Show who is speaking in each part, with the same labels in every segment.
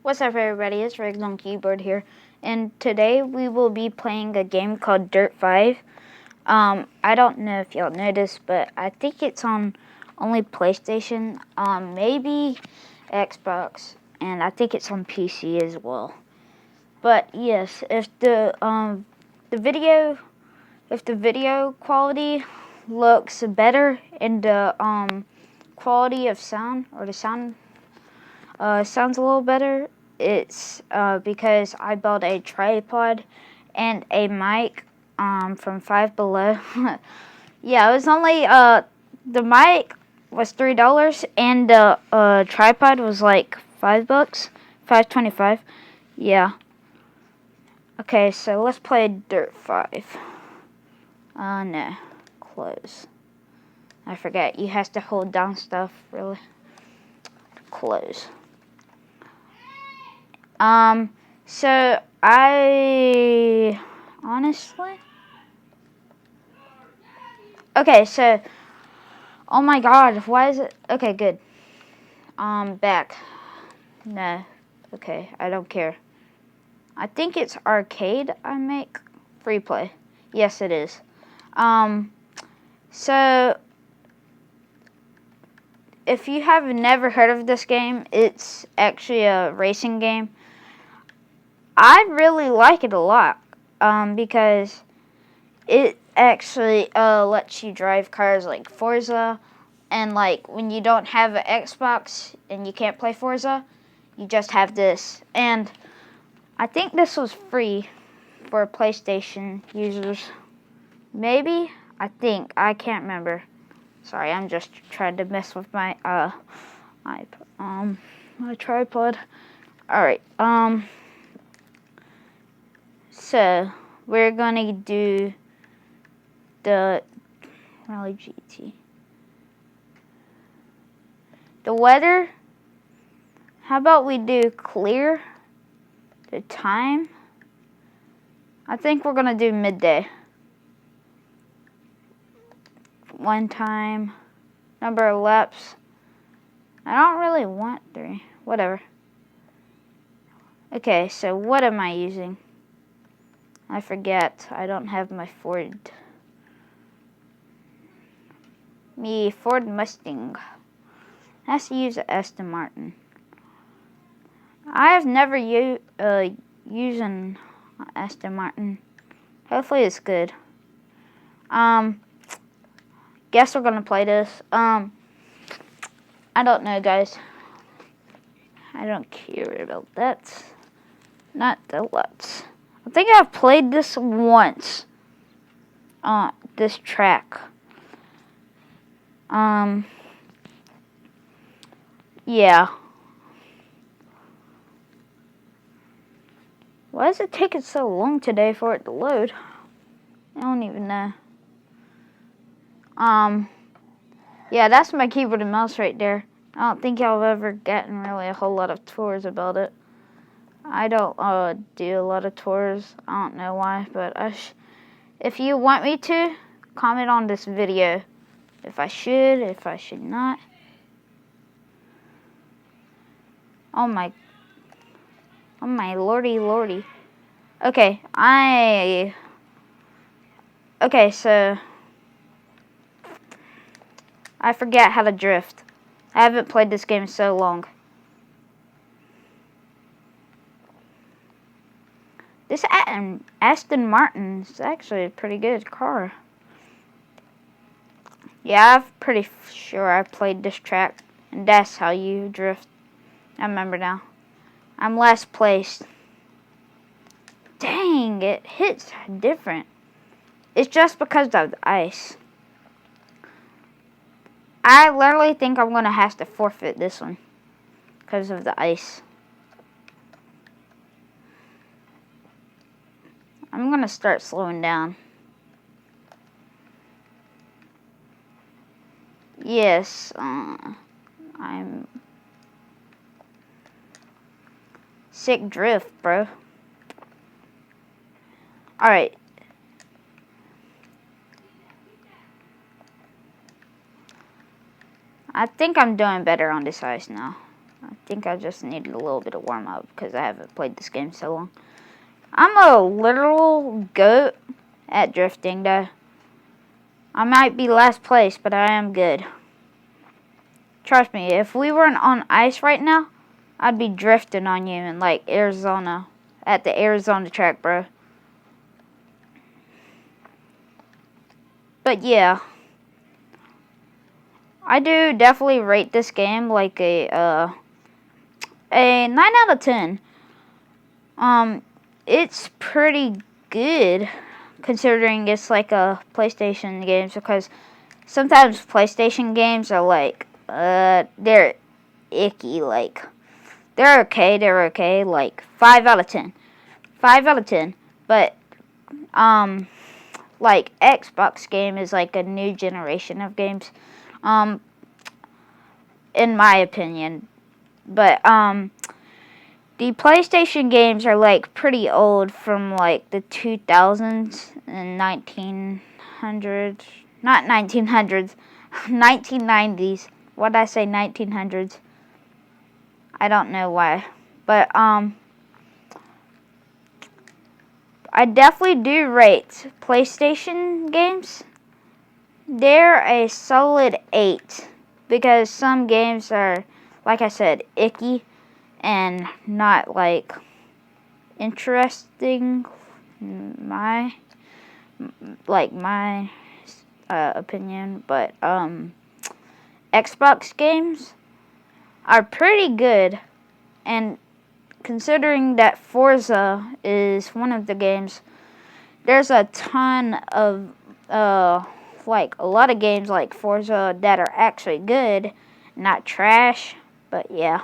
Speaker 1: What's up, everybody? It's Riggs on Keyboard here, and today we will be playing a game called Dirt 5. I don't know if y'all know this, but I think it's on only PlayStation, maybe Xbox, and I think it's on PC as well. But yes, if the video quality looks better and the quality of sound, or the sound sounds a little better, it's because I bought a tripod and a mic from Five Below. Yeah, it was only the mic was $3 and the tripod was like $5, $5.25. Yeah. Okay, so let's play Dirt 5. No, close. I forget. You have to hold down stuff really. Close. So I honestly, okay, so, oh my god, why is it, okay, good, back, no, okay, I don't care, I think it's arcade I make, free play, yes it is, so, if you have never heard of this game, it's actually a racing game. I really like it a lot, because it actually lets you drive cars like Forza, and like when you don't have an Xbox and you can't play Forza, you just have this. And I think this was free for PlayStation users. Maybe? I can't remember. Sorry, I'm just trying to mess with my my tripod. Alright, so we're gonna do the Rally GT. The weather, how about we do clear? The time, I think we're gonna do midday. One time, number of laps, I don't really want 3, whatever. Okay, so what am I using? I forget, I don't have my Ford. Ford Mustang. Has to use an Aston Martin. I have never used an Aston Martin. Hopefully it's good. Guess we're gonna play this. I don't know, guys. I don't care about that. Not the let's. I think I've played this once. This track. Yeah. Why is it taking so long today for it to load? I don't even know. Yeah, that's my keyboard and mouse right there. I don't think y'all have ever gotten really a whole lot of tours about it. I don't do a lot of tours. I don't know why, but if you want me to, comment on this video. If I should not. Oh my lordy. Okay, so I forget how to drift. I haven't played this game so long. This Aston Martin is actually a pretty good car. Yeah, I'm pretty sure I played this track, and that's how you drift. I remember now. I'm last placed. Dang, it hits different. It's just because of the ice. I literally think I'm going to have to forfeit this one because of the ice. I'm going to start slowing down. Yes, I'm sick drift, bro. Alright. I think I'm doing better on this ice now. I think I just needed a little bit of warm up because I haven't played this game so long. I'm a literal goat at drifting though. I might be last place, but I am good. Trust me, if we weren't on ice right now, I'd be drifting on you in like Arizona, at the Arizona track, bro. But yeah, I do definitely rate this game like a 9 out of 10. It's pretty good considering it's like a PlayStation games, because sometimes PlayStation games are like they're icky, like they're okay, like 5 out of 10. 5 out of 10. But like Xbox game is like a new generation of games, in my opinion. But the PlayStation games are like pretty old, from like the 2000s and 1900s, not 1900s, 1990s. What did I say, 1900s? I don't know why, but I definitely do rate PlayStation games. They're a solid 8 because some games are, like I said, icky and not like interesting. My opinion, but Xbox games are pretty good, and considering that Forza is one of the games, there's a ton of like a lot of games like Forza that are actually good, not trash. But yeah.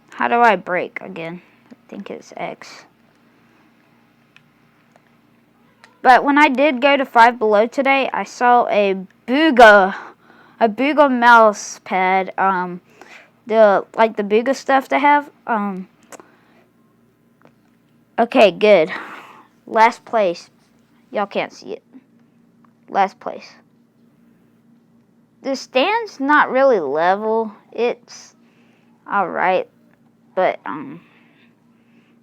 Speaker 1: How do I brake again? I think it's X. But when I did go to Five Below today, I saw a Booga mouse pad. The Booga stuff they have. Okay, good. Last place. Y'all can't see it. Last place. The stand's not really level. It's alright. But,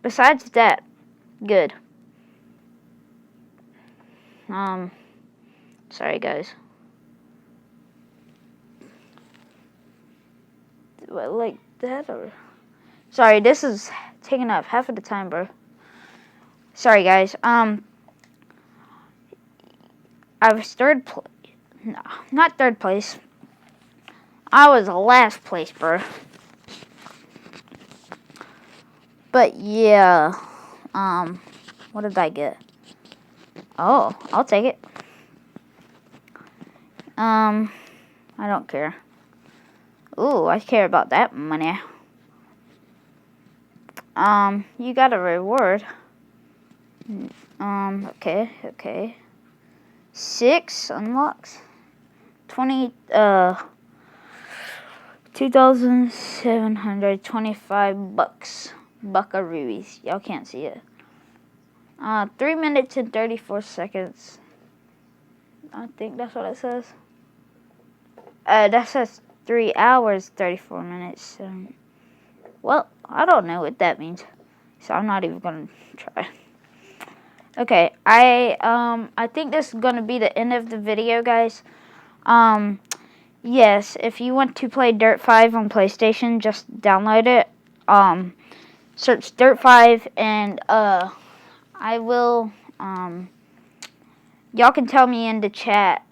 Speaker 1: besides that, good. Sorry guys. Do I like that or? Sorry, this is taking up half of the time, bro. Sorry guys. I was no, not third place. I was last place, bro. But yeah, what did I get? Oh, I'll take it. I don't care. Ooh, I care about that money. You got a reward. Okay. 6 unlocks. 2,725 bucks. Buckaroos. Y'all can't see it. 3 minutes and 34 seconds. I think that's what it says. That says 3 hours, 34 minutes. Well, I don't know what that means, so I'm not even gonna try. Okay, I think this is gonna be the end of the video, guys. Yes, if you want to play Dirt 5 on PlayStation, just download it. Search Dirt 5, and I will. Y'all can tell me in the chat,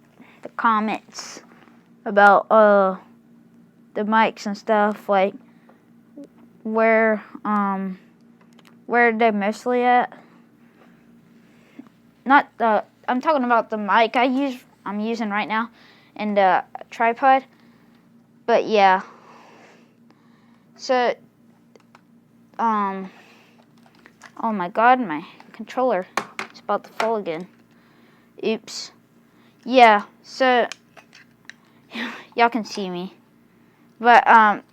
Speaker 1: the comments, about the mics and stuff, like where they're mostly at. Not the, I'm talking about the mic I'm using right now, and the tripod. But yeah. So oh my god, my controller is about to fall again. Oops. Yeah, so y'all can see me. But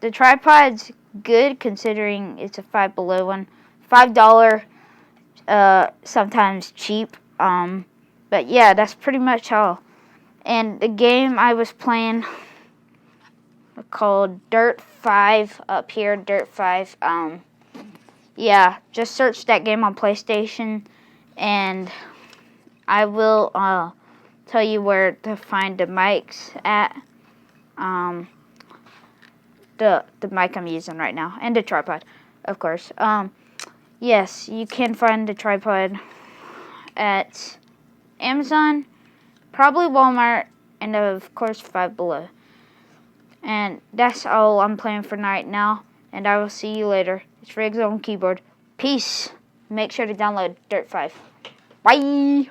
Speaker 1: the tripod's good considering it's a Five Below one. $5, sometimes cheap. But yeah, that's pretty much all. And the game I was playing called Dirt 5 up here, Dirt 5. Yeah, just search that game on PlayStation, and I will tell you where to find the mics at. The mic I'm using right now, and the tripod, of course. Yes, you can find the tripod at Amazon, probably Walmart, and of course Five Below. And that's all I'm playing for right now, and I will see you later. It's Riggs on keyboard. Peace. Make sure to download Dirt 5. Bye.